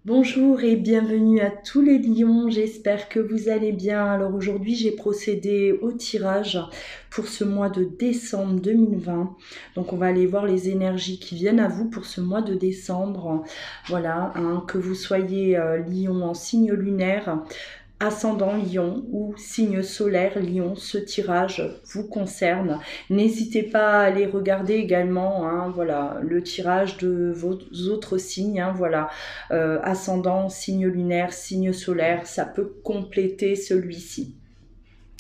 Bonjour et bienvenue à tous les lions, j'espère que vous allez bien. Alors aujourd'hui j'ai procédé au tirage pour ce mois de décembre 2020. Donc on va aller voir les énergies qui viennent à vous pour ce mois de décembre. Voilà, que vous soyez lion en signe lunaire, ascendant Lion ou signe solaire Lion, ce tirage vous concerne. N'hésitez pas à aller regarder également voilà, le tirage de vos autres signes. Voilà, ascendant, signe lunaire, signe solaire, ça peut compléter celui-ci.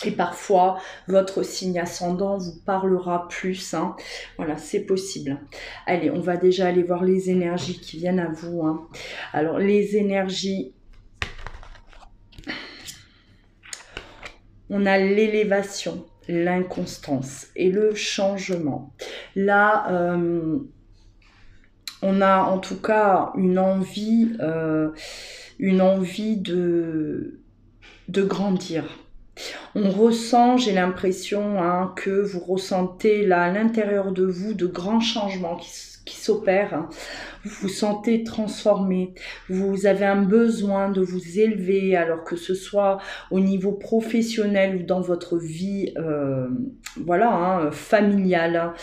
Et parfois, votre signe ascendant vous parlera plus. Voilà, c'est possible. Allez, on va déjà aller voir les énergies qui viennent à vous. Alors, les énergies... On a l'élévation, l'inconstance et le changement. Là, on a en tout cas une envie de grandir. On ressent, j'ai l'impression que vous ressentez là à l'intérieur de vous de grands changements qui s'opèrent. Vous vous sentez transformé, vous avez un besoin de vous élever, alors que ce soit au niveau professionnel ou dans votre vie familiale,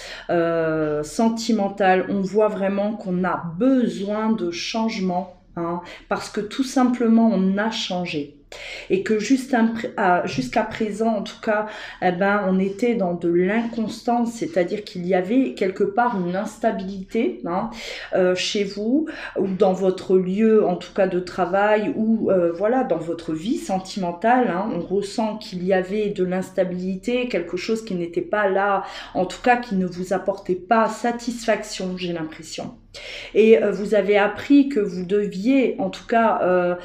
sentimentale. On voit vraiment qu'on a besoin de changement, parce que tout simplement on a changé. Et que jusqu'à présent, en tout cas, on était dans de l'inconstance, c'est-à-dire qu'il y avait quelque part une instabilité chez vous, ou dans votre lieu, en tout cas de travail, ou voilà, dans votre vie sentimentale. On ressent qu'il y avait de l'instabilité, quelque chose qui n'était pas là, en tout cas qui ne vous apportait pas satisfaction, j'ai l'impression. Et vous avez appris que vous deviez, en tout cas,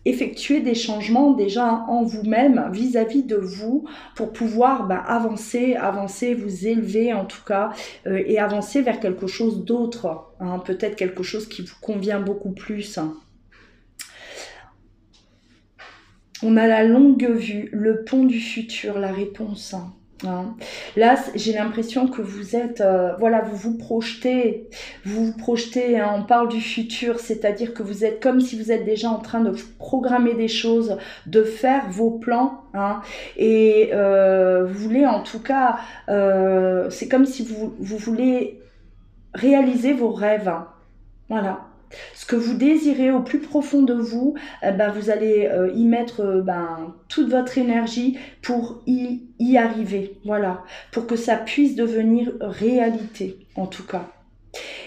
effectuer des changements déjà en vous-même, vis-à-vis de vous, pour pouvoir avancer, vous élever en tout cas, et avancer vers quelque chose d'autre, peut-être quelque chose qui vous convient beaucoup plus. On a la longue vue, le pont du futur, la réponse. Là, j'ai l'impression que vous êtes, vous vous projetez, on parle du futur, c'est-à-dire que vous êtes comme si vous êtes déjà en train de programmer des choses, de faire vos plans, et vous voulez en tout cas, c'est comme si vous voulez réaliser vos rêves, voilà. Ce que vous désirez au plus profond de vous, vous allez y mettre toute votre énergie pour y arriver, voilà, pour que ça puisse devenir réalité, en tout cas.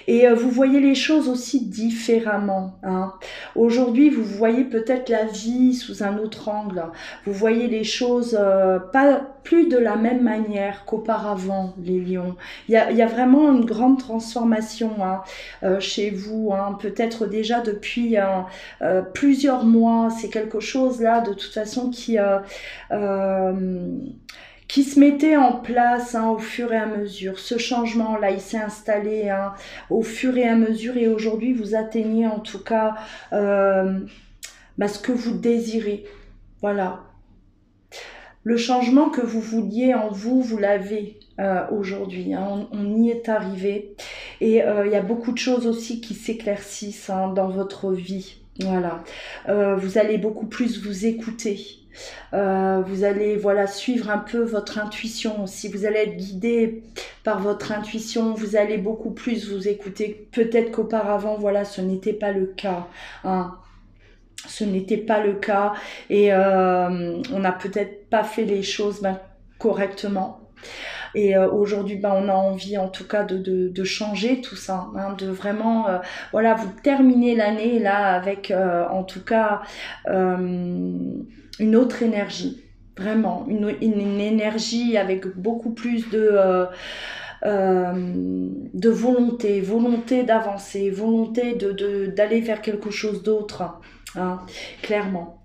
Et vous voyez les choses aussi différemment. Aujourd'hui, vous voyez peut-être la vie sous un autre angle. Vous voyez les choses pas plus de la même manière qu'auparavant, les lions. Il y a vraiment une grande transformation chez vous. Peut-être déjà depuis plusieurs mois. C'est quelque chose là, de toute façon, qui se mettait en place au fur et à mesure. Ce changement-là, il s'est installé au fur et à mesure, et aujourd'hui, vous atteignez en tout cas ce que vous désirez. Voilà. Le changement que vous vouliez en vous, vous l'avez aujourd'hui. On y est arrivé. Et il y a beaucoup de choses aussi qui s'éclaircissent dans votre vie. Voilà. Vous allez beaucoup plus vous écouter. Vous allez suivre un peu votre intuition aussi. Vous allez être guidé par votre intuition. Vous allez beaucoup plus vous écouter. Peut-être qu'auparavant, ce n'était pas le cas. Ce n'était pas le cas, et on n'a peut-être pas fait les choses correctement. Et aujourd'hui, on a envie en tout cas de changer tout ça, de vraiment, vous terminez l'année là avec en tout cas une autre énergie, vraiment, une énergie avec beaucoup plus de volonté d'avancer, volonté d'aller vers quelque chose d'autre, clairement.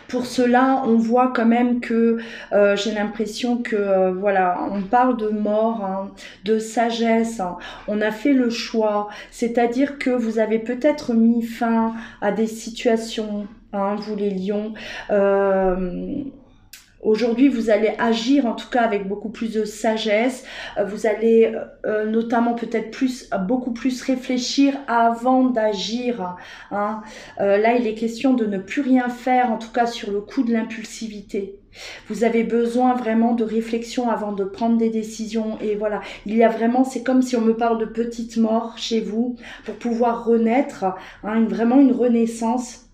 Pour cela, on voit quand même que j'ai l'impression que on parle de mort, de sagesse. On a fait le choix, c'est-à-dire que vous avez peut-être mis fin à des situations, vous les lions, Aujourd'hui, vous allez agir en tout cas avec beaucoup plus de sagesse. Vous allez notamment peut-être beaucoup plus réfléchir avant d'agir. Hein. Là, il est question de ne plus rien faire, en tout cas sur le coup de l'impulsivité. Vous avez besoin vraiment de réflexion avant de prendre des décisions. Et voilà, il y a vraiment, c'est comme si on me parle de petite mort chez vous pour pouvoir renaître, hein, vraiment une renaissance.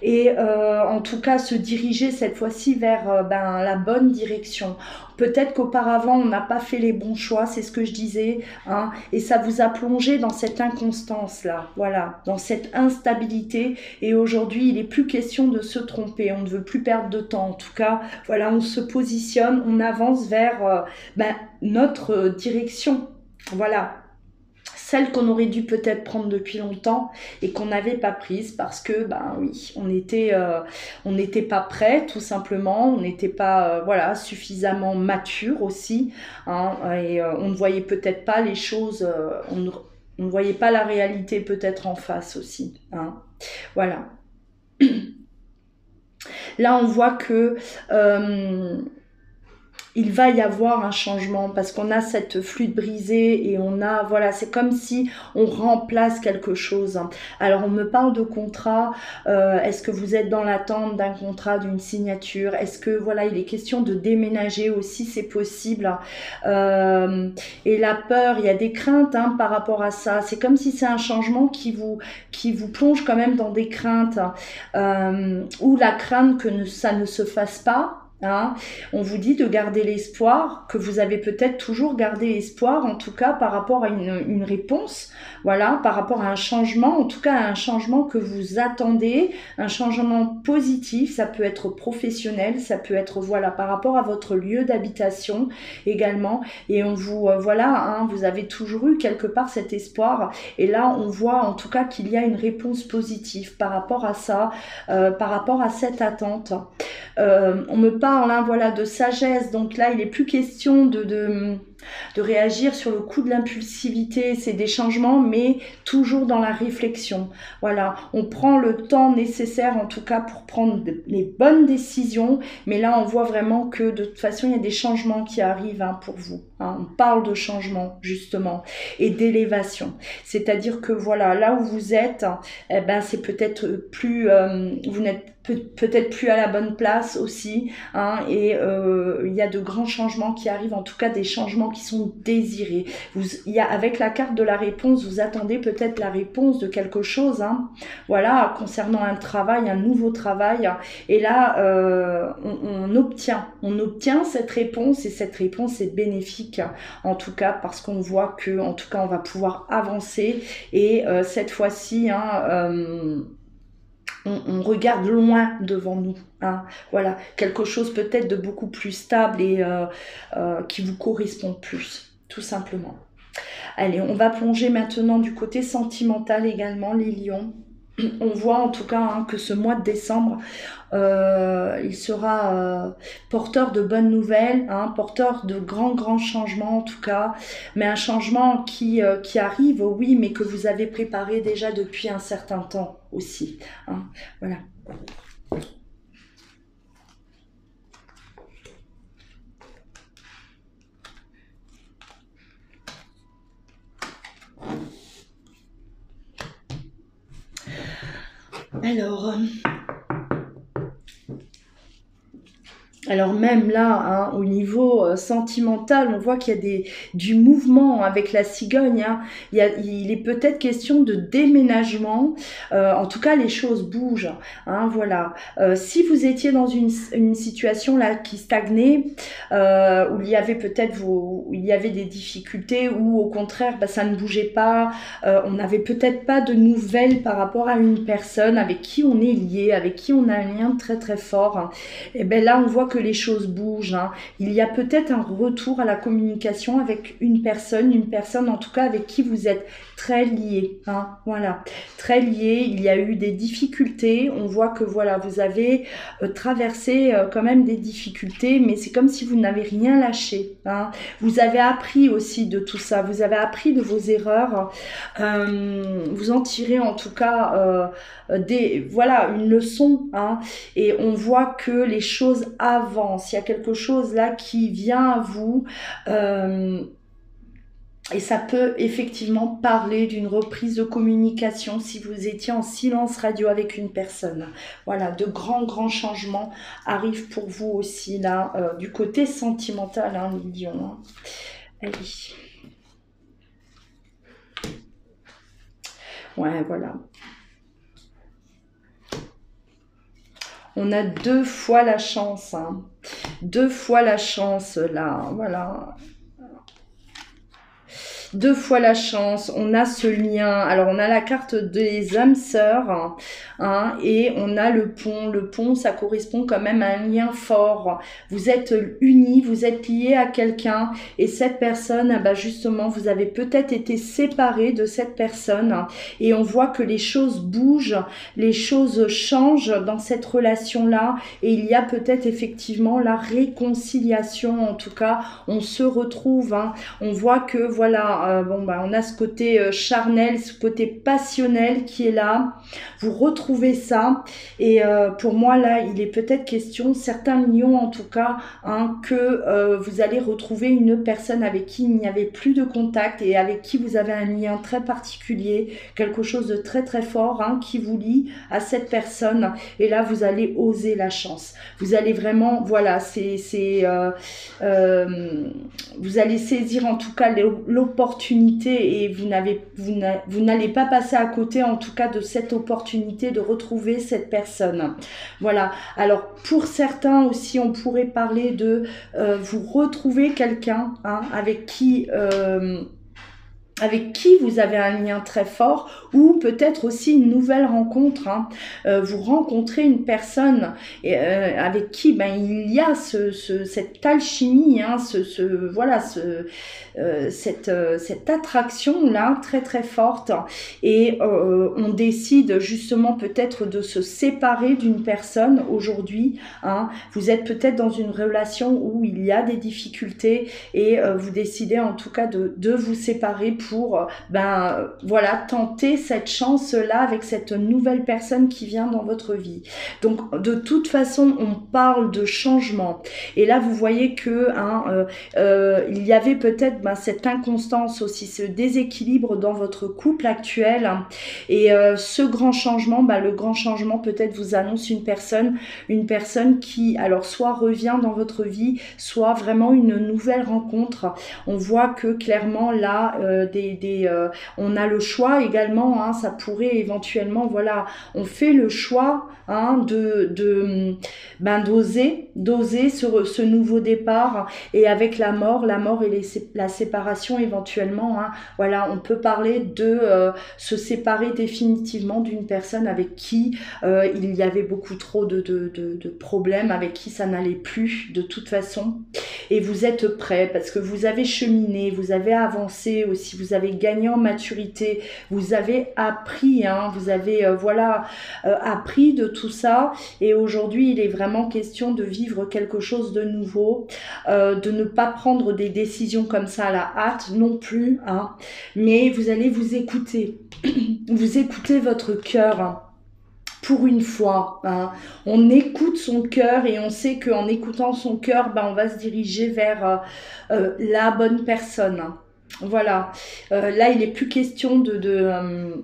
Et en tout cas se diriger cette fois-ci vers la bonne direction. Peut-être qu'auparavant on n'a pas fait les bons choix, c'est ce que je disais, hein, et ça vous a plongé dans cette inconstance là, voilà, dans cette instabilité. Et aujourd'hui il n'est plus question de se tromper, on ne veut plus perdre de temps. En tout cas, voilà, on se positionne, on avance vers notre direction, voilà. Celle qu'on aurait dû peut-être prendre depuis longtemps et qu'on n'avait pas prise parce que, oui, on n'était pas prêt, tout simplement, on n'était pas, suffisamment mature aussi, hein, et on ne voyait peut-être pas les choses, on ne voyait pas la réalité peut-être en face aussi, hein, voilà. Là, on voit que il va y avoir un changement parce qu'on a cette flûte brisée et on a, voilà, c'est comme si on remplace quelque chose. Alors, on me parle de contrat. Est-ce que vous êtes dans l'attente d'un contrat, d'une signature? Est-ce que, voilà, il est question de déménager aussi, c'est possible. Et la peur, il y a des craintes par rapport à ça. C'est comme si c'est un changement qui vous plonge quand même dans des craintes ou la crainte que ça ne se fasse pas. Hein, on vous dit de garder l'espoir, que vous avez peut-être toujours gardé espoir, en tout cas par rapport à une réponse, voilà, par rapport à un changement, en tout cas à un changement que vous attendez, un changement positif. Ça peut être professionnel, ça peut être, voilà, par rapport à votre lieu d'habitation également. Et on vous, vous avez toujours eu quelque part cet espoir. Et là, on voit en tout cas qu'il y a une réponse positive par rapport à ça, par rapport à cette attente. On me parle, voilà, de sagesse. Donc là, il n'est plus question de réagir sur le coup de l'impulsivité. C'est des changements, mais toujours dans la réflexion. Voilà, on prend le temps nécessaire, en tout cas, pour prendre les bonnes décisions. Mais là, on voit vraiment que de toute façon, il y a des changements qui arrivent pour vous. On parle de changement, justement, et d'élévation. C'est-à-dire que, voilà, là où vous êtes, c'est peut-être plus... vous n'êtes peut-être plus à la bonne place aussi, et il y a de grands changements qui arrivent, en tout cas des changements qui sont désirés. Avec la carte de la réponse, vous attendez peut-être la réponse de quelque chose, voilà, concernant un travail, un nouveau travail, et là on obtient cette réponse, et cette réponse est bénéfique, en tout cas parce qu'on voit que, en tout cas, on va pouvoir avancer, et cette fois-ci, on regarde loin devant nous, voilà, quelque chose peut-être de beaucoup plus stable et qui vous correspond plus, tout simplement. Allez, on va plonger maintenant du côté sentimental également, les lions. On voit en tout cas que ce mois de décembre, il sera porteur de bonnes nouvelles, porteur de grands changements en tout cas, mais un changement qui arrive, oui, mais que vous avez préparé déjà depuis un certain temps aussi. Voilà. Alors même là, au niveau sentimental, on voit qu'il y a du mouvement avec la cigogne. Il est peut-être question de déménagement. En tout cas, les choses bougent. Voilà. Si vous étiez dans une situation là qui stagnait, où il y avait peut-être des difficultés, ou au contraire, ça ne bougeait pas, on n'avait peut-être pas de nouvelles par rapport à une personne avec qui on est lié, avec qui on a un lien très très fort. Et bien là, on voit que les choses bougent. Il y a peut-être un retour à la communication avec une personne en tout cas avec qui vous êtes très liés. Voilà, très liés. Il y a eu des difficultés. On voit que voilà, vous avez traversé quand même des difficultés, mais c'est comme si vous n'avez rien lâché. Vous avez appris aussi de tout ça. Vous avez appris de vos erreurs. Vous en tirez en tout cas une leçon. Et on voit que les choses avancent avance, il y a quelque chose là qui vient à vous. Et ça peut effectivement parler d'une reprise de communication si vous étiez en silence radio avec une personne. Voilà, de grands changements arrivent pour vous aussi là, du côté sentimental, hein, les lions. Hein. Allez. Ouais, voilà. On a 2 fois la chance, hein. 2 fois la chance là, voilà. 2 fois la chance, on a ce lien, alors on a la carte des âmes sœurs, hein, et on a le pont. Le pont, ça correspond quand même à un lien fort. Vous êtes unis, vous êtes liés à quelqu'un, et cette personne, bah justement, vous avez peut-être été séparés de cette personne, et on voit que les choses bougent, les choses changent dans cette relation-là, et il y a peut-être effectivement la réconciliation, en tout cas, on se retrouve, hein. On voit que, voilà, bon, bah, on a ce côté charnel, ce côté passionnel qui est là. Vous retrouvez ça. Et pour moi, là, il est peut-être question, certains lions en tout cas, hein, que vous allez retrouver une personne avec qui il n'y avait plus de contact et avec qui vous avez un lien très particulier, quelque chose de très fort, hein, qui vous lie à cette personne. Et là, vous allez oser la chance. Vous allez vraiment, voilà, vous allez saisir en tout cas l'opportunité et vous n'allez pas passer à côté en tout cas de cette opportunité de retrouver cette personne. Voilà. Alors pour certains aussi on pourrait parler de vous retrouver quelqu'un, hein, avec qui vous avez un lien très fort, ou peut-être aussi une nouvelle rencontre, hein. Vous rencontrez une personne avec qui ben, il y a cette alchimie, hein, cette attraction là très forte, et on décide justement peut-être de se séparer d'une personne aujourd'hui, hein. Vous êtes peut-être dans une relation où il y a des difficultés et vous décidez en tout cas de vous séparer pour voilà, tenter cette chance-là avec cette nouvelle personne qui vient dans votre vie. Donc de toute façon, on parle de changement. Et là, vous voyez que il y avait peut-être cette inconstance aussi, ce déséquilibre dans votre couple actuel. Et ce grand changement, le grand changement peut-être vous annonce une personne qui, alors soit revient dans votre vie, soit vraiment une nouvelle rencontre. On voit que clairement là, on a le choix également, hein, ça pourrait éventuellement, voilà, on fait le choix, hein, d'oser ce nouveau départ, et avec la mort et la séparation éventuellement, hein, voilà, on peut parler de se séparer définitivement d'une personne avec qui il y avait beaucoup trop de problèmes, avec qui ça n'allait plus de toute façon, et vous êtes prêts parce que vous avez cheminé, vous avez avancé aussi, vous avez gagné en maturité, vous avez appris, hein, vous avez appris de tout ça, et aujourd'hui il est vraiment question de vivre quelque chose de nouveau, de ne pas prendre des décisions comme ça à la hâte non plus, hein, mais vous allez vous écouter, vous écoutez votre cœur, hein. Pour une fois, hein, on écoute son cœur, et on sait qu'en écoutant son cœur, on va se diriger vers la bonne personne. Voilà. Là, il n'est plus question de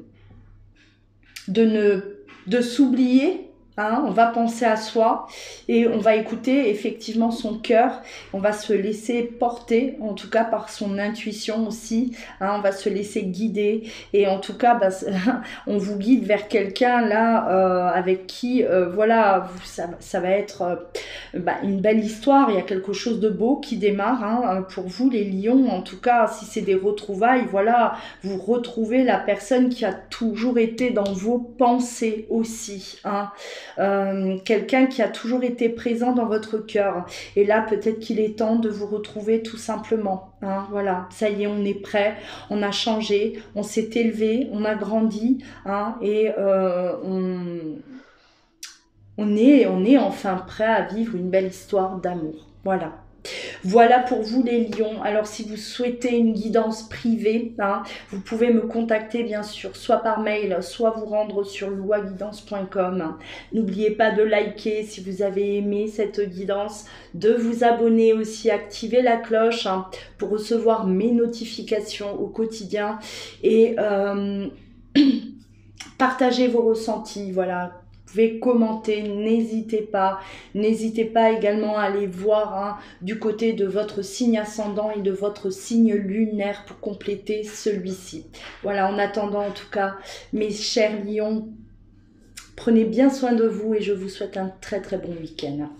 s'oublier. Hein, on va penser à soi et on va écouter effectivement son cœur, on va se laisser porter en tout cas par son intuition aussi, hein, on va se laisser guider, et en tout cas on vous guide vers quelqu'un là avec qui voilà, ça va être une belle histoire, il y a quelque chose de beau qui démarre, hein, pour vous les lions, en tout cas si c'est des retrouvailles, voilà, vous retrouvez la personne qui a toujours été dans vos pensées aussi, hein. Quelqu'un qui a toujours été présent dans votre cœur, et là peut-être qu'il est temps de vous retrouver tout simplement, hein, voilà, ça y est, on est prêt, on a changé, on s'est élevé, on a grandi, hein, et on est enfin prêt à vivre une belle histoire d'amour, voilà. Voilà pour vous les lions. Alors si vous souhaitez une guidance privée, vous pouvez me contacter bien sûr, soit par mail, soit vous rendre sur louaguidance.com. N'oubliez pas de liker si vous avez aimé cette guidance, de vous abonner aussi, activer la cloche pour recevoir mes notifications au quotidien et partagez vos ressentis, voilà. Vous pouvez commenter, n'hésitez pas. N'hésitez pas également à aller voir du côté de votre signe ascendant et de votre signe lunaire pour compléter celui-ci. Voilà, en attendant en tout cas, mes chers lions, prenez bien soin de vous et je vous souhaite un très très bon week-end.